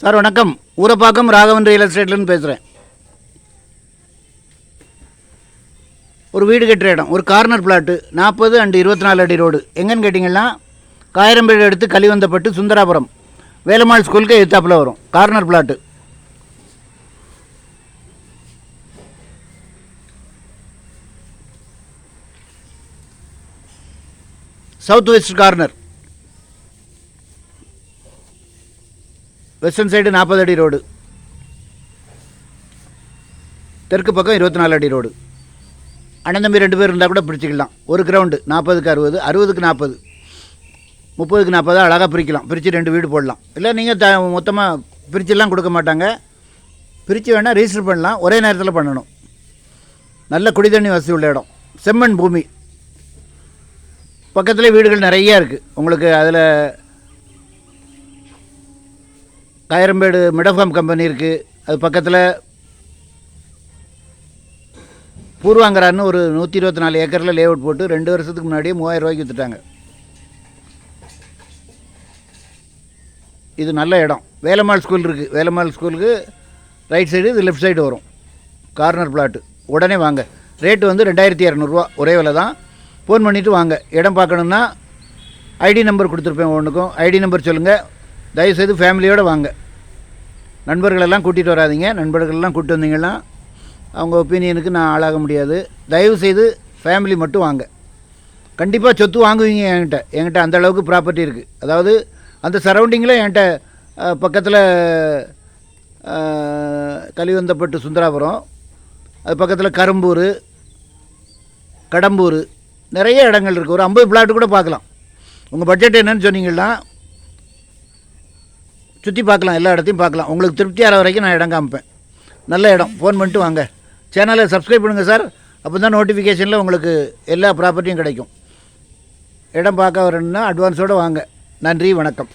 Sir வணக்கம். Urapakkam Raghavan real எஸ்டேட்லேருந்து பேசுகிறேன். ஒரு வீடு கட்டுற இடம், ஒரு கார்னர் பிளாட்டு, 40 அண்ட் 24 அடி ரோடு. எங்கன்னு கேட்டிங்கன்னா காயிரம்பேடு எடுத்து கலிவந்தப்பட்டு சுந்தராபுரம் வேலம்மாள் ஸ்கூலுக்கு எத்தாப்பில் வரும். Corner plot. South west corner, western side 40 அடி ரோடு, தெற்கு பக்கம் 24 அடி ரோடு. அண்ணன் தம்பி 2 பேர் இருந்தால் கூட பிரிச்சுக்கலாம். ஒரு கிரவுண்டு 40க்கு 60, 60க்கு 40, 30க்கு 40 அழகாக பிரிக்கலாம். பிரித்து 2 வீடு போடலாம். இல்லை நீங்கள் மொத்தமாக பிரிச்சுலாம் கொடுக்க மாட்டாங்க. பிரித்து வேணால் ரெஜிஸ்டர் பண்ணலாம். ஒரே நேரத்தில் பண்ணணும். நல்ல குடிதண்ணி வசதி உள்ள இடம், செம்மண் பூமி. பக்கத்துலேயே வீடுகள் நிறையா இருக்குது உங்களுக்கு. அதில் காயிரம்பேடு மெடஃபார்ம் கம்பெனி இருக்குது. அது பக்கத்தில் பூர்வாங்கரான்னு ஒரு 124 ஏக்கரில் லே அவுட் போட்டு 2 வருஷத்துக்கு முன்னாடியே 3000 ரூபாய்க்கு விற்றுட்டாங்க. இது நல்ல இடம். வேலம்மாள் ஸ்கூல் இருக்குது. வேலம்மாள் ஸ்கூலுக்கு ரைட் சைடு, இது லெஃப்ட் சைடு வரும். Corner plot. உடனே வாங்க. ரேட்டு வந்து 2200 ஒரே விலை தான். ஃபோன் பண்ணிவிட்டு வாங்க. இடம் பார்க்கணுன்னா ஐடி நம்பர் கொடுத்துருப்பேன். ஒன்றுக்கும் ஐடி நம்பர் சொல்லுங்கள். தயவுசெய்து ஃபேமிலியோடு வாங்க. நண்பர்களெல்லாம் கூட்டிகிட்டு வராதிங்க. நண்பர்களெல்லாம் கூப்பிட்டு வந்தீங்கன்னா அவங்க ஒப்பீனியனுக்கு நான் ஆளாக முடியாது. தயவுசெய்து ஃபேமிலி மட்டும் வாங்க. கண்டிப்பாக சொத்து வாங்குவீங்க. என்கிட்ட அந்த அளவுக்கு ப்ராப்பர்ட்டி இருக்குது. அதாவது அந்த சரௌண்டிங்கில் என்கிட்ட பக்கத்தில் கலிவந்தப்பட்டு சுந்தராபுரம், அது பக்கத்தில் கரும்பூர், கடம்பூர், நிறைய இடங்கள் இருக்குது. ஒரு 50 பிளாட்டு கூட பார்க்கலாம். உங்கள் பட்ஜெட் என்னன்னு சொன்னீங்கன்னா சுற்றி பார்க்கலாம். எல்லா இடத்தையும் பார்க்கலாம். உங்களுக்கு திருப்தியாகிற வரைக்கும் நான் இடம் காமிப்பேன். நல்ல இடம். ஃபோன் பண்ணிட்டு வாங்க. சேனலை சப்ஸ்கிரைப் பண்ணுங்கள் சார். அப்போ தான் நோட்டிஃபிகேஷனில் உங்களுக்கு எல்லா ப்ராப்பர்ட்டியும் கிடைக்கும். இடம் பார்க்க வரணுன்னா அட்வான்ஸோடு வாங்க. நன்றி, வணக்கம்.